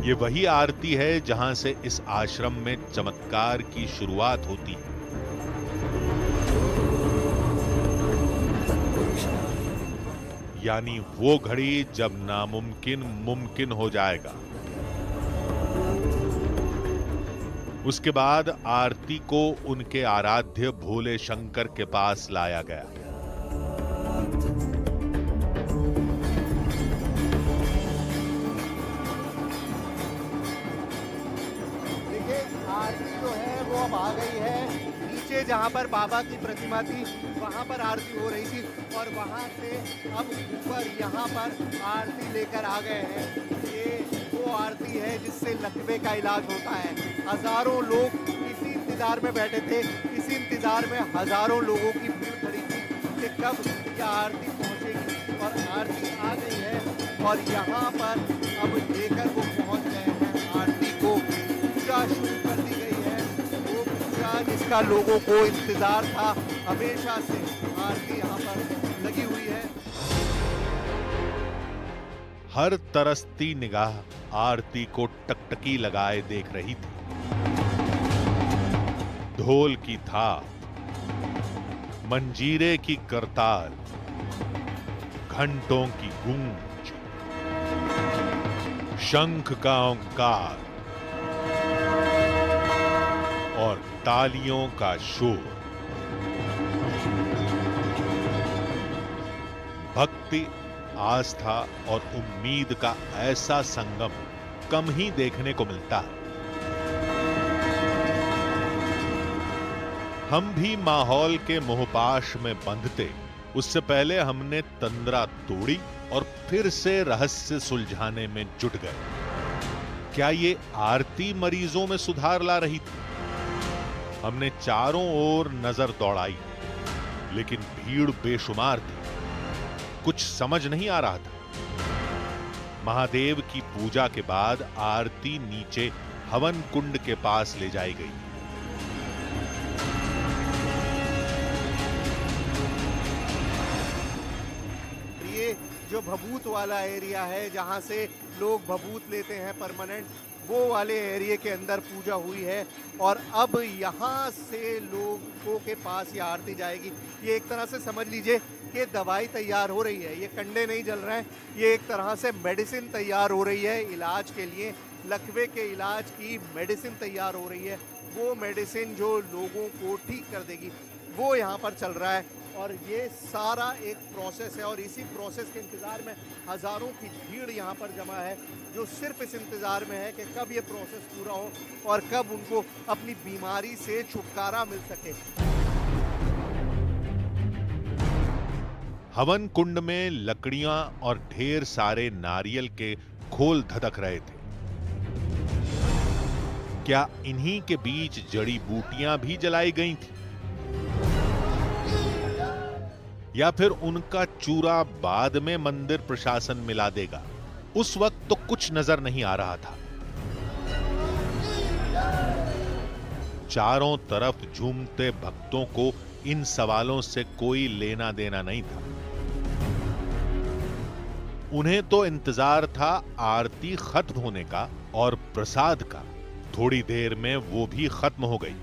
ये वही आरती है जहां से इस आश्रम में चमत्कार की शुरुआत होती है। यानी वो घड़ी जब नामुमकिन मुमकिन हो जाएगा। उसके बाद आरती को उनके आराध्य भोले शंकर के पास लाया गया। देखिए, आरती जो है वो अब आ गई है। नीचे जहाँ पर बाबा की प्रतिमा थी वहाँ पर आरती हो रही थी और वहाँ से अब ऊपर यहाँ पर आरती लेकर आ गए हैं। ये वो आरती है जिससे लकवे का इलाज होता है। हजारों लोग इसी इंतजार में बैठे थे, इसी इंतजार में हजारों लोगों की भीड़ खड़ी थी कि कब यह आरती पहुँचेगी और आरती आ गई है और यहाँ पर अब लेकर वो पहुँच गए हैं। आरती को पूजा शुरू कर दी गई है, वो पूजा जिसका लोगों को इंतजार था हमेशा से। आरती यहाँ पर लगी हुई है। हर तरसती निगाह आरती को टकटकी लगाए देख रही थी। ढोल की थाप, मंजीरे की करताल, घंटों की गूंज, शंख का ओंकार और तालियों का शोर। भक्ति, आस्था और उम्मीद का ऐसा संगम कम ही देखने को मिलता है। हम भी माहौल के मोहपाश में बंधते उससे पहले हमने तंद्रा तोड़ी और फिर से रहस्य सुलझाने में जुट गए। क्या ये आरती मरीजों में सुधार ला रही थी? हमने चारों ओर नजर दौड़ाई, लेकिन भीड़ बेशुमार थी। कुछ समझ नहीं आ रहा था। महादेव की पूजा के बाद आरती नीचे हवन कुंड के पास ले जाई गई। ये जो भभूत वाला एरिया है जहां से लोग भभूत लेते हैं परमानेंट, वो वाले एरिया के अंदर पूजा हुई है और अब यहाँ से लोगों के पास ये आरती जाएगी। ये एक तरह से समझ लीजिए कि दवाई तैयार हो रही है। ये कंडे नहीं जल रहे हैं, ये एक तरह से मेडिसिन तैयार हो रही है इलाज के लिए। लकवे के इलाज की मेडिसिन तैयार हो रही है। वो मेडिसिन जो लोगों को ठीक कर देगी, वो यहाँ पर चल रहा है और ये सारा एक प्रोसेस है और इसी प्रोसेस के इंतज़ार में हज़ारों की भीड़ यहाँ पर जमा है, जो सिर्फ इस इंतज़ार में है कि कब ये प्रोसेस पूरा हो और कब उनको अपनी बीमारी से छुटकारा मिल सके। हवन कुंड में लकड़ियां और ढेर सारे नारियल के खोल धधक रहे थे। क्या इन्हीं के बीच जड़ी बूटियां भी जलाई गई थी, या फिर उनका चूरा बाद में मंदिर प्रशासन मिला देगा? उस वक्त तो कुछ नजर नहीं आ रहा था। चारों तरफ झूमते भक्तों को इन सवालों से कोई लेना देना नहीं था। उन्हें तो इंतजार था आरती खत्म होने का और प्रसाद का। थोड़ी देर में वो भी खत्म हो गई।